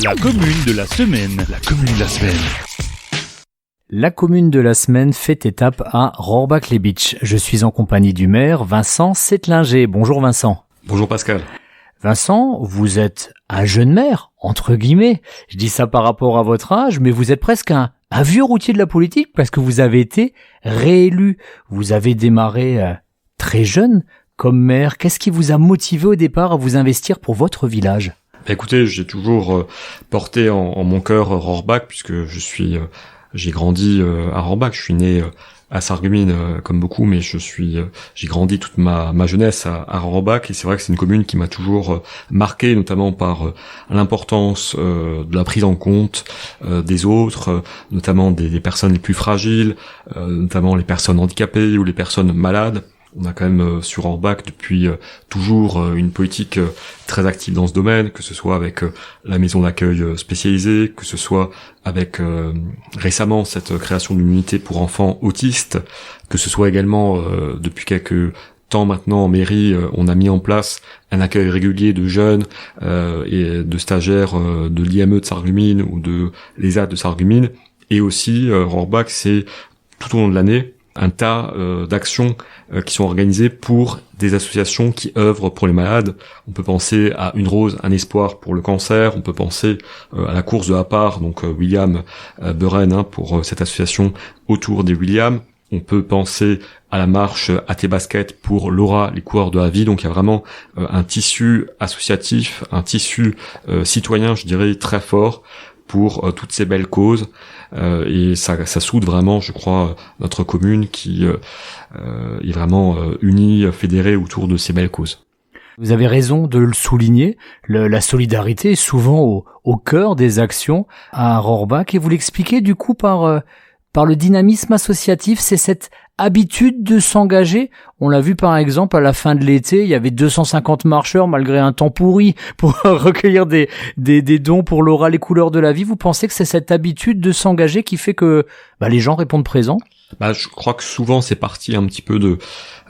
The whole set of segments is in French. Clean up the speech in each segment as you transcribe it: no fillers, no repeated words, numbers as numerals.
La commune de la semaine. La commune de la semaine. La commune de la semaine fait étape à Rohrbach-les-Bitches. Je suis en compagnie du maire Vincent Settlinger. Bonjour Vincent. Bonjour Pascal. Vincent, vous êtes un jeune maire, entre guillemets. Je dis ça par rapport à votre âge, mais vous êtes presque un vieux routier de la politique parce que vous avez été réélu. Vous avez démarré très jeune comme maire. Qu'est-ce qui vous a motivé au départ à vous investir pour votre village ? Écoutez, j'ai toujours porté en mon cœur Rohrbach puisque j'ai grandi à Rohrbach. Je suis né à Sarreguemines comme beaucoup, mais j'ai grandi toute ma jeunesse à Rohrbach, et c'est vrai que c'est une commune qui m'a toujours marqué, notamment par l'importance de la prise en compte des autres, notamment des personnes les plus fragiles, notamment les personnes handicapées ou les personnes malades. On a quand même sur Rohrbach depuis toujours une politique très active dans ce domaine, que ce soit avec la maison d'accueil spécialisée, que ce soit avec récemment cette création d'une unité pour enfants autistes, que ce soit également depuis quelques temps maintenant en mairie, on a mis en place un accueil régulier de jeunes et de stagiaires de l'IME de Sarreguemines ou de l'ESA de Sarreguemines, et aussi Rohrbach, c'est tout au long de l'année un tas d'actions qui sont organisées pour des associations qui œuvrent pour les malades. On peut penser à Une Rose, un espoir pour le cancer, on peut penser à la course de Hapar, donc William Beren pour cette association autour des Williams. On peut penser à la marche AT Basket pour Laura, les coureurs de la vie. Donc il y a vraiment un tissu associatif, un tissu citoyen, je dirais, très fort pour toutes ces belles causes, et ça soude vraiment, je crois, notre commune qui est vraiment unie, fédérée autour de ces belles causes. Vous avez raison de le souligner, la solidarité est souvent au cœur des actions à Rohrbach, et vous l'expliquez du coup par le dynamisme associatif, c'est cette habitude de s'engager. On l'a vu par exemple à la fin de l'été, il y avait 250 marcheurs malgré un temps pourri pour recueillir des dons pour Laura, les couleurs de la vie. Vous pensez que c'est cette habitude de s'engager qui fait que les gens répondent présents ? Je crois que souvent c'est parti un petit peu de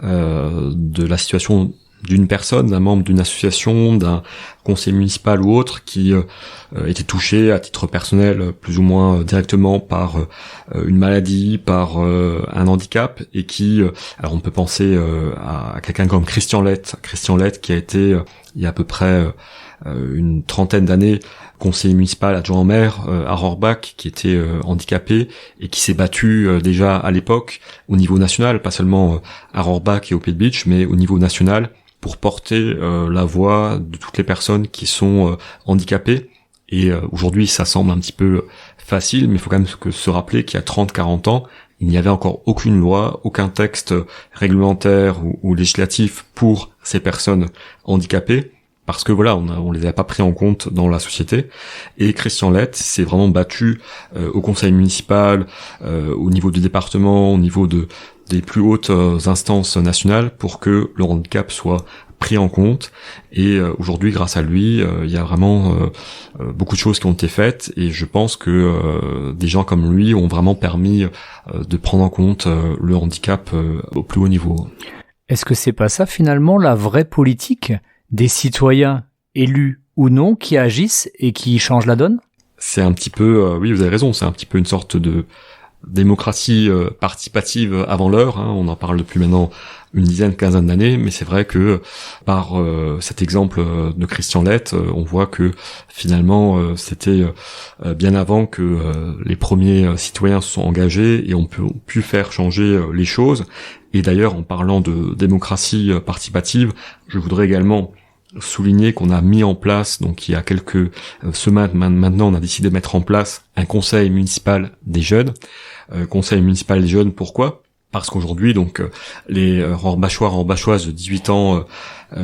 la situation d'une personne, d'un membre d'une association, d'un conseil municipal ou autre qui était touché à titre personnel plus ou moins directement par une maladie, par un handicap, et qui, alors on peut penser à quelqu'un comme Christian Lett qui a été il y a à peu près une trentaine d'années conseiller municipal adjoint au maire à Rohrbach, qui était handicapé et qui s'est battu déjà à l'époque au niveau national, pas seulement à Rohrbach et au Pays de Bitche, mais au niveau national, pour porter la voix de toutes les personnes qui sont handicapées. Et aujourd'hui, ça semble un petit peu facile, mais il faut quand même se rappeler qu'il y a 30-40 ans, il n'y avait encore aucune loi, aucun texte réglementaire ou législatif pour ces personnes handicapées, parce que voilà, on les a pas pris en compte dans la société. Et Christian Lett s'est vraiment battu au conseil municipal, au niveau du département, au niveau des plus hautes instances nationales, pour que le handicap soit pris en compte. Et aujourd'hui, grâce à lui, il y a vraiment beaucoup de choses qui ont été faites, et je pense que des gens comme lui ont vraiment permis de prendre en compte le handicap au plus haut niveau. Est-ce que c'est pas ça finalement la vraie politique des citoyens, élus ou non, qui agissent et qui changent la donne ? C'est un petit peu, oui, vous avez raison, c'est un petit peu une sorte de démocratie participative avant l'heure, hein. On en parle depuis maintenant une quinzaine d'années, mais c'est vrai que par cet exemple de Christian Lett, on voit que finalement c'était bien avant que les premiers citoyens se sont engagés et ont pu faire changer les choses. Et d'ailleurs, en parlant de démocratie participative, je voudrais également souligner qu'on a mis en place, donc il y a quelques semaines maintenant, on a décidé de mettre en place un conseil municipal des jeunes. Conseil municipal des jeunes, pourquoi ? Parce qu'aujourd'hui, donc, les Rohrbachaises de 18 ans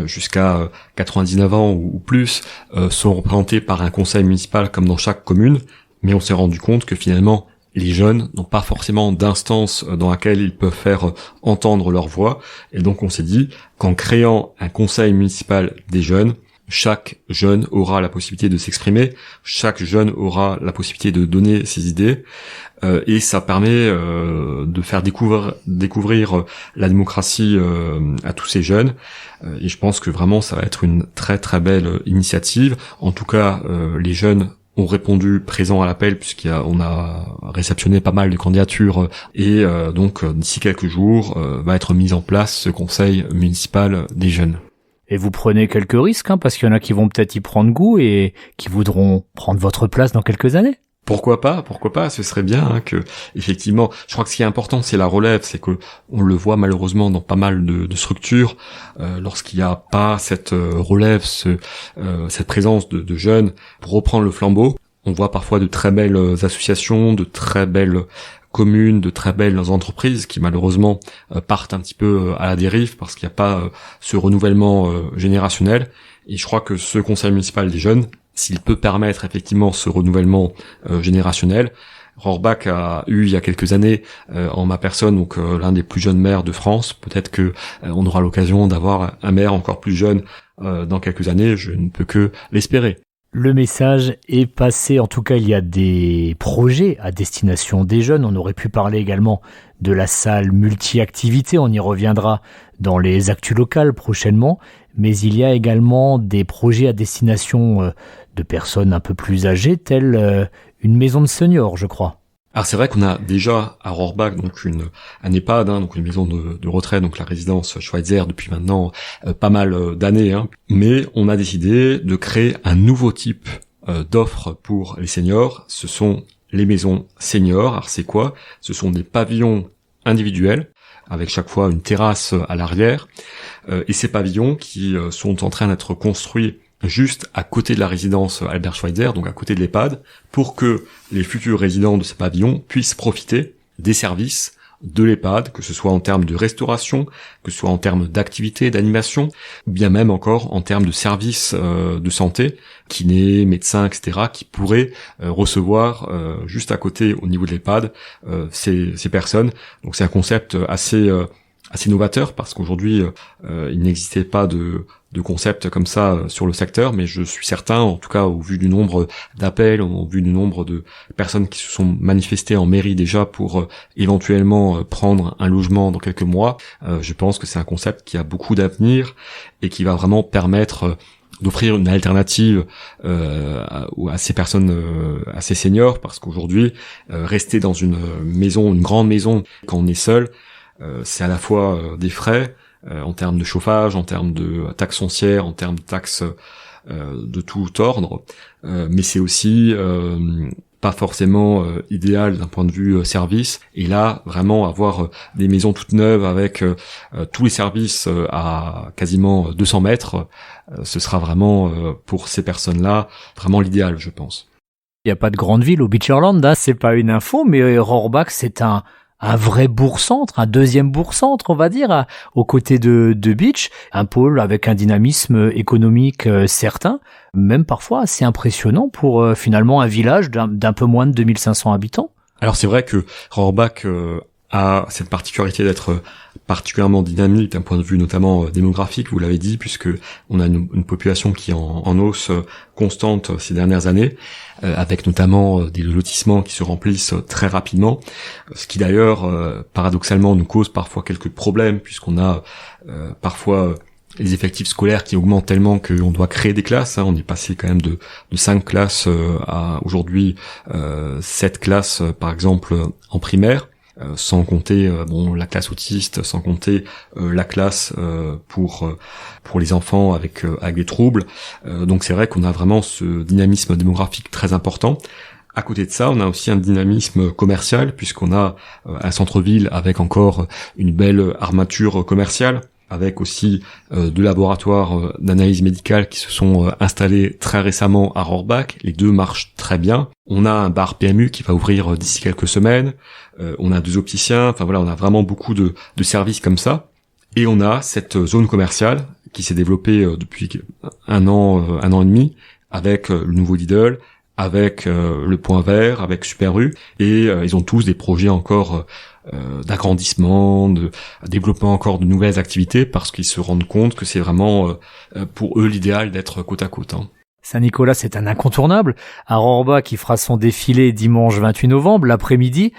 jusqu'à 99 ans ou plus sont représentés par un conseil municipal comme dans chaque commune, mais on s'est rendu compte que finalement, les jeunes n'ont pas forcément d'instance dans laquelle ils peuvent faire entendre leur voix, et donc on s'est dit qu'en créant un conseil municipal des jeunes, chaque jeune aura la possibilité de s'exprimer, chaque jeune aura la possibilité de donner ses idées, et ça permet de faire découvrir la démocratie à tous ces jeunes, et je pense que vraiment ça va être une très très belle initiative. En tout cas, les jeunes ont répondu présent à l'appel on a réceptionné pas mal de candidatures et donc d'ici quelques jours va être mis en place ce conseil municipal des jeunes. Et vous prenez quelques risques, parce qu'il y en a qui vont peut-être y prendre goût et qui voudront prendre votre place dans quelques années. Pourquoi pas, ce serait bien que, effectivement, je crois que ce qui est important, c'est la relève, c'est que on le voit malheureusement dans pas mal de structures, lorsqu'il n'y a pas cette relève, cette présence de jeunes pour reprendre le flambeau. On voit parfois de très belles associations, de très belles communes, de très belles entreprises qui malheureusement partent un petit peu à la dérive parce qu'il n'y a pas ce renouvellement générationnel. Et je crois que ce conseil municipal des jeunes, s'il peut permettre effectivement ce renouvellement générationnel, Rohrbach a eu il y a quelques années en ma personne donc l'un des plus jeunes maires de France. Peut-être que on aura l'occasion d'avoir un maire encore plus jeune dans quelques années. Je ne peux que l'espérer. Le message est passé. En tout cas, il y a des projets à destination des jeunes. On aurait pu parler également de la salle multi-activités. On y reviendra dans les actus locales prochainement. Mais il y a également des projets à destination de personnes un peu plus âgées, telles une maison de seniors, je crois. Alors c'est vrai qu'on a déjà à Rohrbach donc un EHPAD, donc une maison de retraite, donc la résidence Schweitzer depuis maintenant pas mal d'années, mais on a décidé de créer un nouveau type d'offre pour les seniors. Ce sont les maisons seniors. Alors c'est quoi ? Ce sont des pavillons individuels avec chaque fois une terrasse à l'arrière, et ces pavillons qui sont en train d'être construits juste à côté de la résidence Albert Schweitzer, donc à côté de l'EHPAD, pour que les futurs résidents de ces pavillons puissent profiter des services de l'EHPAD, que ce soit en termes de restauration, que ce soit en termes d'activité, d'animation, ou bien même encore en termes de services de santé, kinés, médecins, etc., qui pourraient recevoir juste à côté, au niveau de l'EHPAD, ces personnes. Donc c'est un concept assez novateur, parce qu'aujourd'hui, il n'existait pas de concepts comme ça sur le secteur, mais je suis certain, en tout cas au vu du nombre d'appels, au vu du nombre de personnes qui se sont manifestées en mairie déjà pour éventuellement prendre un logement dans quelques mois, je pense que c'est un concept qui a beaucoup d'avenir et qui va vraiment permettre d'offrir une alternative à ces personnes, à ces seniors, parce qu'aujourd'hui, rester dans une grande maison, quand on est seul, c'est à la fois des frais, en termes de chauffage, en termes de taxes foncières, en termes de taxes de tout ordre, mais c'est aussi pas forcément idéal d'un point de vue service. Et là, vraiment avoir des maisons toutes neuves avec tous les services à quasiment 200 mètres, ce sera vraiment pour ces personnes-là vraiment l'idéal, je pense. Il n'y a pas de grande ville au Beacherland, c'est pas une info, mais Rohrbach, c'est un vrai bourg-centre, un deuxième bourg-centre, on va dire, aux côtés de Beach, un pôle avec un dynamisme économique certain, même parfois assez impressionnant pour finalement un village d'un peu moins de 2500 habitants. Alors c'est vrai que Rohrbach a cette particularité d'être particulièrement dynamique d'un point de vue notamment démographique, vous l'avez dit, puisque on a une population qui est en hausse constante ces dernières années, avec notamment des lotissements qui se remplissent très rapidement, ce qui d'ailleurs paradoxalement nous cause parfois quelques problèmes, puisqu'on a parfois les effectifs scolaires qui augmentent tellement qu'on doit créer des classes. On est passé quand même de 5 classes à aujourd'hui 7 classes par exemple en primaire. Sans compter la classe autiste, sans compter la classe pour les enfants avec des troubles. Donc c'est vrai qu'on a vraiment ce dynamisme démographique très important. À côté de ça, on a aussi un dynamisme commercial, puisqu'on a un centre-ville avec encore une belle armature commerciale, avec aussi deux laboratoires d'analyse médicale qui se sont installés très récemment à Rohrbach. Les deux marchent très bien. On a un bar PMU qui va ouvrir d'ici quelques semaines. On a 2 opticiens. Enfin voilà, on a vraiment beaucoup de services comme ça. Et on a cette zone commerciale qui s'est développée depuis un an et demi, avec le nouveau Lidl, avec le Point Vert, avec Super U. Et ils ont tous des projets encore d'agrandissement, de développement encore de nouvelles activités, parce qu'ils se rendent compte que c'est vraiment pour eux l'idéal d'être côte à côte. Saint-Nicolas, c'est un incontournable. À Rohrbach, qui fera son défilé dimanche 28 novembre, l'après-midi.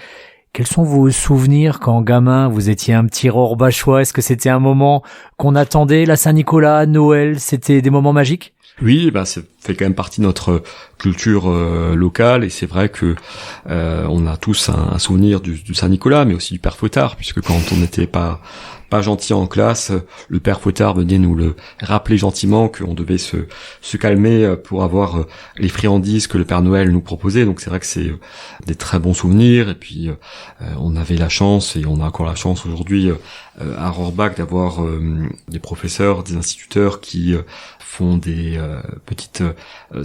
Quels sont vos souvenirs quand, gamin, vous étiez un petit Rohrbachois? Est-ce que c'était un moment qu'on attendait, la Saint-Nicolas, Noël? C'était des moments magiques? Oui, fait quand même partie de notre culture locale, et c'est vrai que on a tous un souvenir du Saint-Nicolas, mais aussi du Père Fouettard, puisque quand on n'était pas gentil en classe, le Père Fouettard venait nous le rappeler gentiment qu'on devait se calmer pour avoir les friandises que le Père Noël nous proposait. Donc c'est vrai que c'est des très bons souvenirs, et puis on avait la chance, et on a encore la chance aujourd'hui à Rohrbach d'avoir des professeurs, des instituteurs qui font des petites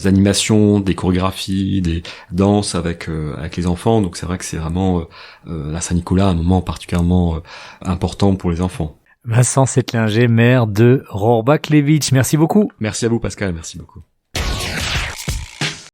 animations, des chorégraphies, des danses avec les enfants. Donc c'est vrai que c'est vraiment la Saint-Nicolas un moment particulièrement important pour les enfants. Vincent Settlinger, maire de Rohrbach-Lebitch. Merci beaucoup. Merci à vous Pascal, merci beaucoup.